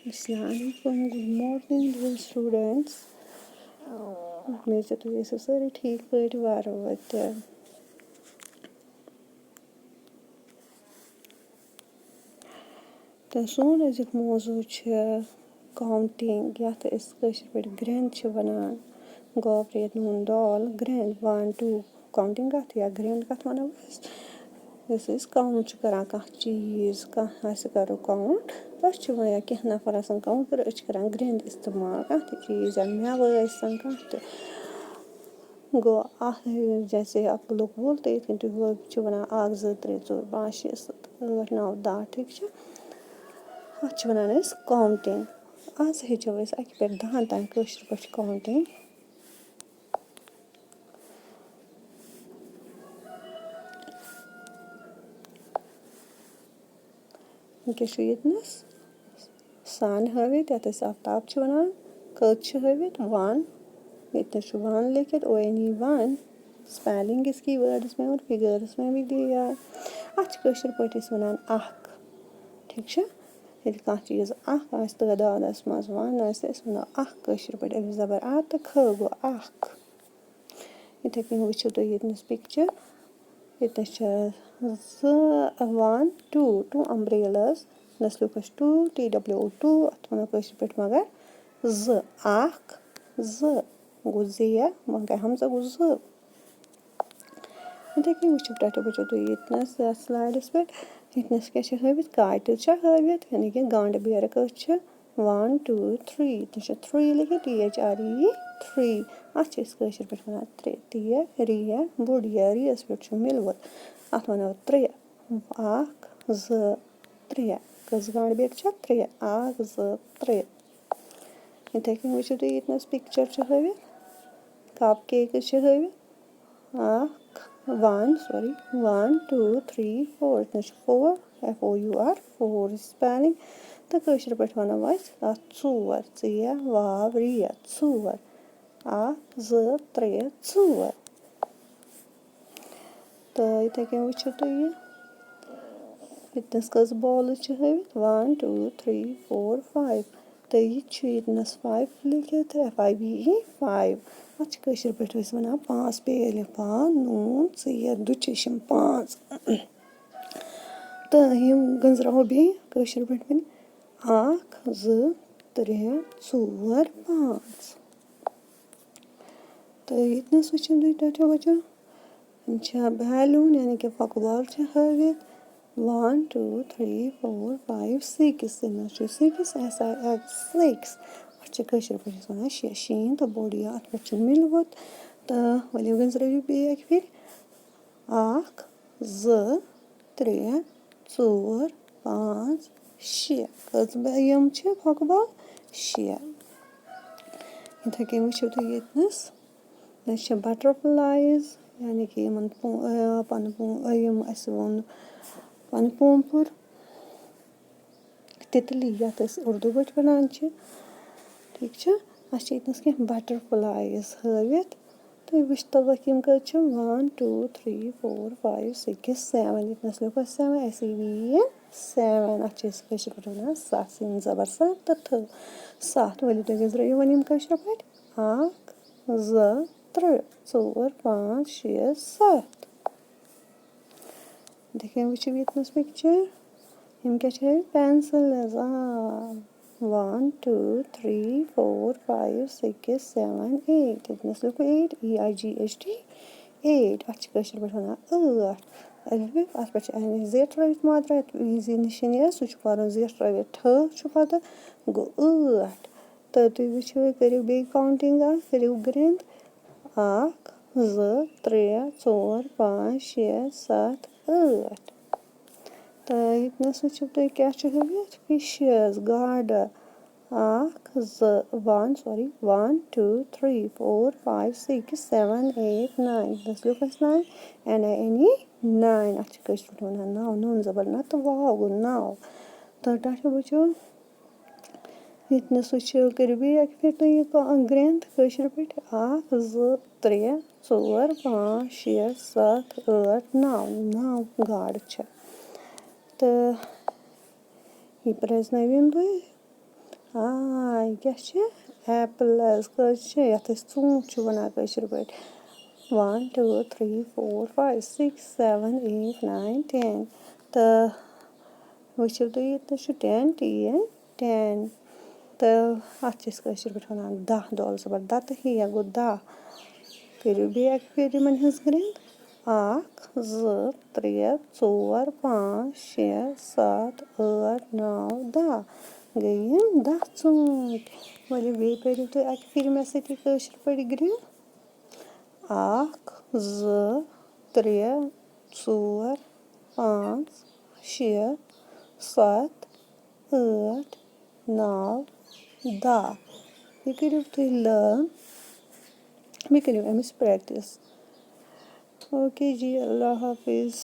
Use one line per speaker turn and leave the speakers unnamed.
Assalamu alaikum, good morning dear students. مےٚ چھِ تُہۍ ٲسِو سٲری ٹھیٖک پٲٹھۍ وارٕ وٲتۍ. تہٕ سون أزیُک موضوٗع چھِ کاوٹِنٛگ یَتھ أسۍ کٲشِر پٲٹھۍ گرٛینٛد چھِ وَنان. گوپریت نوٗن دال گرٛینٛد 1 2 کاوٹِنٛگ کَتھ یا گرٛینٛد کَتھ وَنو أسۍ. یُس أسۍ کاوُنٛٹ چھِ کَران کانٛہہ چیٖز کانٛہہ آسہِ کَرو کاوُنٛٹ أسۍ چھِ وَنان یا کینٛہہ نَفر آسان کاوُنٛٹ کَران أسۍ چھِ کَران گرٛینٛد اِستعمال کانٛہہ تہِ چیٖز یا مٮ۪وٕ ٲسۍتَن کانٛہہ تہِ گوٚو اَکھ جیسے اَکھ لوٚگ وول تہٕ یِتھ کٔنۍ تُہۍ چھِ وَنان 1 2 3 4 5 6 7 8 9 10 ٹھیٖک چھا اَتھ چھِ وَنان أسۍ کاوٹِنٛگ. آز ہیٚچھو أسۍ 1 پٮ۪ٹھ 10 تام کٲشِر پٲٹھۍ کاوٹِنٛگ. وٕنکٮ۪س چھُ ییٚتنَس سَن ہٲوِتھ یَتھ أسۍ آفتاب چھِ وَنان کٔژ چھِ ہٲوِتھ 1 ییٚتنَس چھُ 1 لیکھِتھ ONE स्पेलिंग इसकी वर्ड्स में और फिगर्स में भी दिया है. اَتھ چھِ کٲشِر پٲٹھۍ أسۍ وَنان اَکھ ٹھیٖک چھا ییٚلہِ کانٛہہ چیٖز اَکھ آسہِ تعدادَس منٛز 1 آسہِ أسۍ وَنو اَکھ کٲشِر پٲٹھۍ ألِف زبر اَ تہٕ کھٔ گوٚو اَکھ. یِتھَے کٔنۍ وٕچھِو تُہۍ ییٚتنَس پِکچَر ییٚتنَس چھِ 1 2 اَمبریلاز یَتنَس لیوٗکھُس 2 TWO اَتھ وَنو کٲشِر پٲٹھۍ مگر 2 1 2 گوٚو زیٚیَ وۄنۍ گٔے ہمزہ گوٚو 2. یِتھَے کٔنۍ وٕچھِو تُہۍ ییٚتنَس یَتھ سٕلایڈَس پٮ۪ٹھ ییٚتنَس کیٛاہ چھِ ہٲوِتھ کاٹہِ چھےٚ ہٲوِتھ یعنی کہِ گانٛڈٕ بیرٕ کٔژ چھِ 1 2 3 ییٚتنَس چھِ 3 لیکھِتھ THREE 3 اَتھ چھِ أسۍ کٲشِر پٲٹھۍ وَنان ترٛےٚ ریہ بوٚڑ ریَس پٮ۪ٹھ چھُ مِلوُت اَتھ وَنو 3 1 2 3 کٔژ گانٛڈٕ بیرٕ چھےٚ 3 1 2 3. یِتھَے کٔنۍ وٕچھِو تُہۍ ییٚتنَس پِکچَر چھِ ہٲوِتھ کَپ کیکٕس چھِ ہٲوِتھ 1 2 3 4 ییٚتنَس چھِ 4 FOUR 4 سٕپیلِنٛگ تہٕ کٲشِر پٲٹھۍ وَنو أسۍ اَتھ 4 ژ واو ریہ 4 1 2 3 4. تہٕ یِتھَے کٔنۍ وٕچھِو تُہۍ ییٚتنَس کٔژ بالٕز چھِ ہٲوِتھ 1 2 3 4 5 تہٕ یہِ چھُ ییٚتنَس 5 لیکھِتھ FIVE 5. اَتھ چھِ کٲشِر پٲٹھۍ أسۍ وَنان 5 پیلہِ پان نوٗن ژیر دُچِشم یِم 5 تہٕ یِم گٔنٛزراوو بیٚیہِ کٲشِر پٲٹھۍ وۄنۍ 1 2 3 4 5. تہٕ ییٚتنَس وٕچھِو تُہۍ یِم چھِ بیلوٗن یعنی کہِ پھۄکہٕ بال چھِ ہٲوِتھ 1 2 3 4 5 6 ییٚتنَس چھُ 6 SIX اَتھ چھِ کٲشِر پٲٹھۍ أسۍ وَنان 6 شیٖن تہٕ بوٚڑ یہِ اَتھ پٮ۪ٹھ چھُ مِلوُت تہٕ ؤلِو گٔنٛزرٲیِو بیٚیہِ اَکہِ پھِرِ 1 2 3 4 5 6 کٔژ یِم چھِ پھۄکہٕ بال 6. یِتھَے کٔنۍ وٕچھِو تُہۍ ییٚتنَس أسۍ چھِ بَٹَرفٕلایز یعنی کہِ یِمَن یِم اَسہِ ووٚن پَنہٕ پومپُر تِتلی یَتھ أسۍ اُردو پٲٹھۍ وَنان چھِ ٹھیٖک چھا اَسہِ چھِ ییٚتنَس کینٛہہ بَٹَرفٕلایز ہٲوِتھ تُہۍ وٕچھتَوَکھ یِم کٔژ چھِ 1 2 3 4 5 6 7 ییٚتنَس لیوٗکھُس 7 SEVEN 7 اَتھ چھِ أسۍ کٲشِر پٲٹھۍ وَنان 7 سیٖن زبر 7 تہٕ تھٔ 7. ؤلِو تُہۍ گٔنٛزرٲیِو وۄنۍ یِم کٲشِر پٲٹھۍ 1 2 3 4 5 6 7. یِتھَے کٔنۍ وٕچھِو ییٚتنَس پِکچَر یِم کیٛاہ چھِ ہٲوِتھ پٮ۪نسَلٕز 1 2 3 4 5 6 7 8 ییٚتنَس لیوٗکھُو 8 EIGHT 8. اَتھ چھِ کٲشِر پٲٹھۍ وَنان 8 ألِف اَتھ پٮ۪ٹھ چھِ زیٹھ ترٛٲوِتھ ماترا ایٖزی نِشٲنی سُہ چھُ پَرُن زیٹھ ترٛٲوِتھ ٹھٔہ چھُ پَتہٕ گوٚو 8. تہٕ تُہۍ وٕچھِو کٔرِو بیٚیہِ کاوٹِنٛگ اَتھ کٔرِو گرٛینٛد 1 2 3 4 5 6 7 8. تہٕ ییٚتنَس وٕچھِو تُہۍ کیٛاہ چھُ ہٲوِتھ فِشِز گاڈٕ 1 2 1 2 3 4 5 6 7 8 9 ییٚتنَس لیوٗکھُس 9 NINE 9. اَتھ چھِ کٲشِر پٲٹھۍ وَنان 9 نوٗن زبر نہ تہٕ واو گوٚو 9. تہٕ وٕچھو ییٚتنَس وٕچھِو کٔرِو بیٚیہِ اَکہِ پھِرِ تُہۍ یہِ گرٛینٛد کٲشِر پٲٹھۍ 1 2 3 4 5 6 7 8 9 گاڈٕ چھےٚ تہٕ یہِ پرٛزنٲوِن تُہۍ یہِ کیٛاہ چھِ ایپل حظ کٔژ چھِ یَتھ أسۍ ژوٗنٛٹھ چھِ وَنان کٲشِر پٲٹھۍ 1 2 3 4 5 6 7 8 9 10 تہٕ وٕچھِو تُہۍ ییٚتہِ چھُ 10 10 تہٕ اَتھ چھِ أسۍ کٲشِر پٲٹھۍ وَنان 10 دۄل زبر دَتہٕ ہِیا گوٚو 10 کٔرِو بیٚیہِ اَکہِ پھِرِ یِمَن ہٕنٛز گرٛینٛد 1 2 3 4 5 6 7 8 9 10 گٔے یِم 10 ژوٗنٛٹھۍ ؤلِو بیٚیہِ پٔرِو تُہۍ اَکہِ پھِرِ مےٚ سۭتی کٲشِر پٲٹھۍ گرٛینٛد 1 2 3 4 5 6 7 8 9 10 یہِ کٔرِو تُہۍ لٲن بیٚیہِ کٔرِو أمِس پرٛٮ۪کٹِس اوکے جی اللہ حافِظ